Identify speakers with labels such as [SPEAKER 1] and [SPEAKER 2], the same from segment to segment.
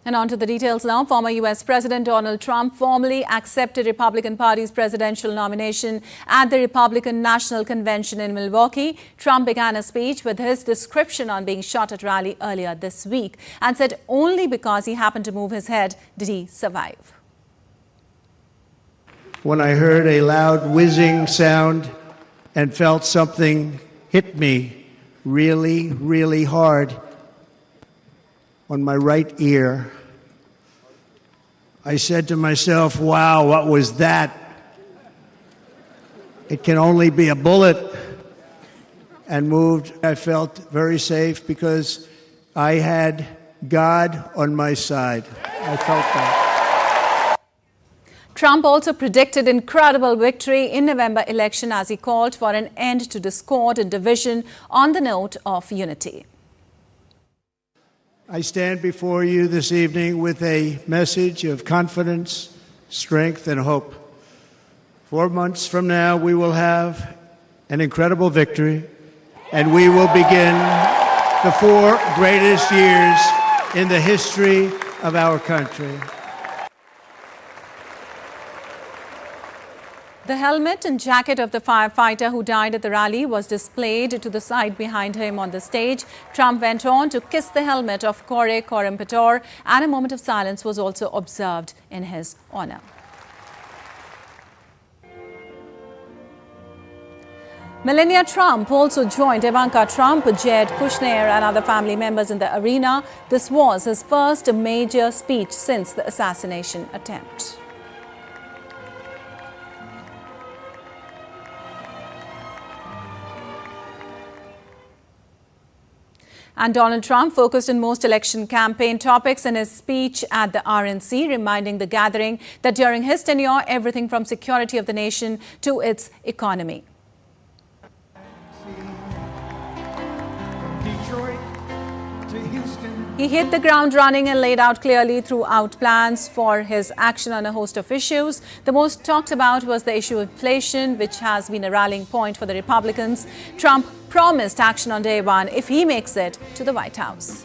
[SPEAKER 1] And on to the details now. Former U.S. President Donald Trump formally accepted Republican Party's presidential nomination at the Republican National Convention in Milwaukee. Trump began a speech with his description on being shot at a rally earlier this week and said only because he happened to move his head did he survive.
[SPEAKER 2] When I heard a loud whizzing sound and felt something hit me really, really hard on my right ear, I said to myself, wow, what was that? It can only be a bullet. And moved. I felt very safe because I had God on my side. I felt that.
[SPEAKER 1] Trump also predicted incredible victory in November election as he called for an end to discord and division on the note of unity.
[SPEAKER 2] I stand before you this evening with a message of confidence, strength, and hope. 4 months from now, we will have an incredible victory, and we will begin the 4 greatest years in the history of our country.
[SPEAKER 1] The helmet and jacket of the firefighter who died at the rally was displayed to the side behind him on the stage. Trump went on to kiss the helmet of Corey Corumpetor, and a moment of silence was also observed in his honor. Melania Trump also joined Ivanka Trump, Jared Kushner and other family members in the arena. This was his first major speech since the assassination attempt. And Donald Trump focused on most election campaign topics in his speech at the RNC, reminding the gathering that during his tenure, everything from security of the nation to its economy. He hit the ground running and laid out clearly throughout plans for his action on a host of issues. The most talked about was the issue of inflation, which has been a rallying point for the Republicans. Trump promised action on day one if he makes it to the White House.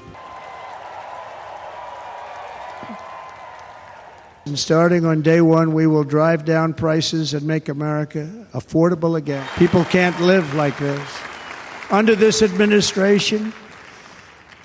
[SPEAKER 2] And starting on day one, we will drive down prices and make America affordable again. People can't live like this. Under this administration,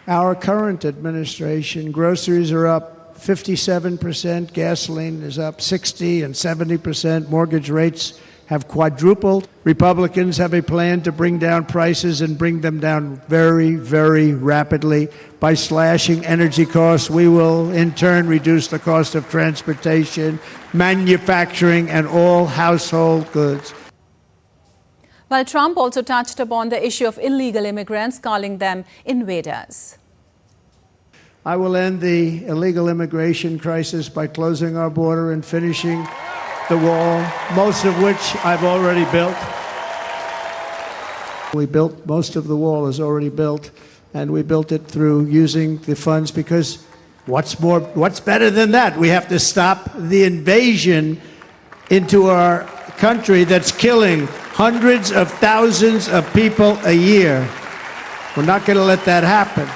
[SPEAKER 2] our current administration, groceries are up 57%, gasoline is up 60 and 70%, mortgage rates have quadrupled. Republicans have a plan to bring down prices and bring them down very, very rapidly. By slashing energy costs, we will in turn reduce the cost of transportation, manufacturing, and all household goods.
[SPEAKER 1] While Trump also touched upon the issue of illegal immigrants, calling them invaders.
[SPEAKER 2] I will end the illegal immigration crisis by closing our border and finishing the wall, most of which I've already built. Most of the wall is already built, and we built it through using the funds because what's better than that? We have to stop the invasion into our country that's killing hundreds of thousands of people a year. We're not going to let that happen.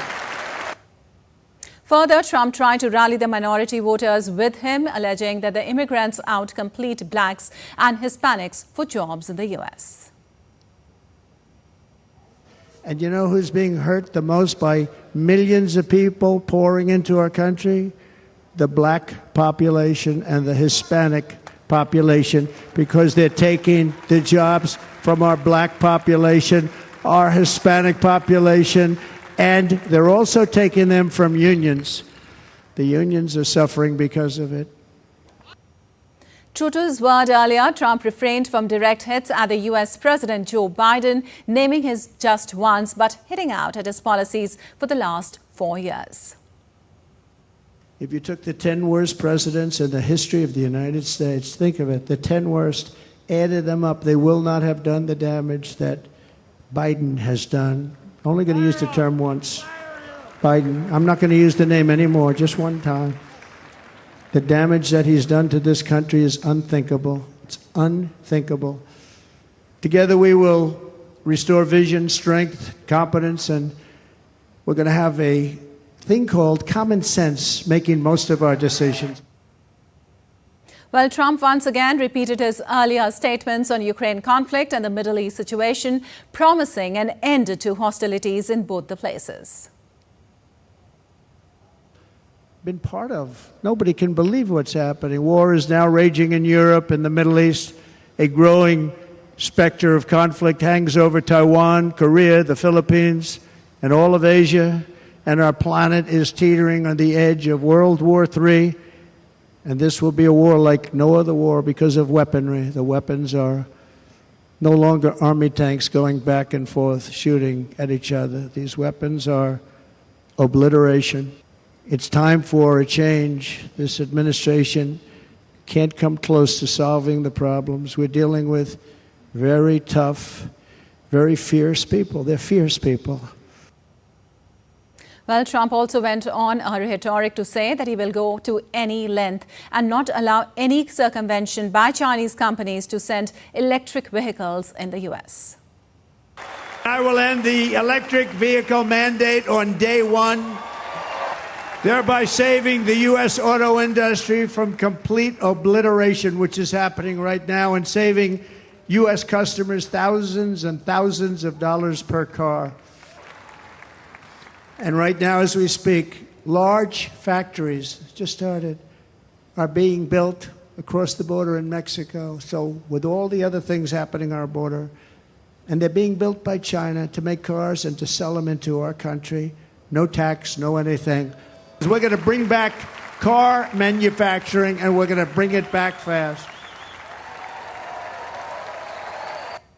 [SPEAKER 1] Further, Trump tried to rally the minority voters with him, alleging that the immigrants outcompete blacks and Hispanics for jobs in the U.S.
[SPEAKER 2] And you know who's being hurt the most by millions of people pouring into our country? The black population and the Hispanic population, because they're taking the jobs from our black population, our Hispanic population, and they're also taking them from unions. The unions are suffering because of it.
[SPEAKER 1] True to his word earlier, Trump refrained from direct hits at the U.S. President Joe Biden, naming his just once, but hitting out at his policies for the last 4 years.
[SPEAKER 2] If you took the 10 worst presidents in the history of the United States, think of it, the 10 worst, added them up, they will not have done the damage that Biden has done. Only going to use the term once. Biden. I'm not going to use the name anymore, just one time. The damage that he's done to this country is unthinkable. It's unthinkable. Together we will restore vision, strength, competence, and we're going to have a thing called common sense making most of our decisions.
[SPEAKER 1] Well, Trump once again repeated his earlier statements on Ukraine conflict and the Middle East situation, promising an end to hostilities in both the places.
[SPEAKER 2] Been part of. Nobody can believe what's happening. War is now raging in Europe and the Middle East. A growing specter of conflict hangs over Taiwan, Korea, the Philippines, and all of Asia. And our planet is teetering on the edge of World War III. And this will be a war like no other war because of weaponry. The weapons are no longer army tanks going back and forth shooting at each other. These weapons are obliteration. It's time for a change. This administration can't come close to solving the problems. We're dealing with very tough, very fierce people. They're fierce people.
[SPEAKER 1] Well, Trump also went on a rhetoric to say that he will go to any length and not allow any circumvention by Chinese companies to send electric vehicles in the U.S.
[SPEAKER 2] I will end the electric vehicle mandate on day one, thereby saving the U.S. auto industry from complete obliteration, which is happening right now, and saving U.S. customers thousands and thousands of dollars per car. And right now, as we speak, large factories, just started, are being built across the border in Mexico. So with all the other things happening on our border, and they're being built by China to make cars and to sell them into our country. No tax, no anything. We're going to bring back car manufacturing, and we're going to bring it back fast.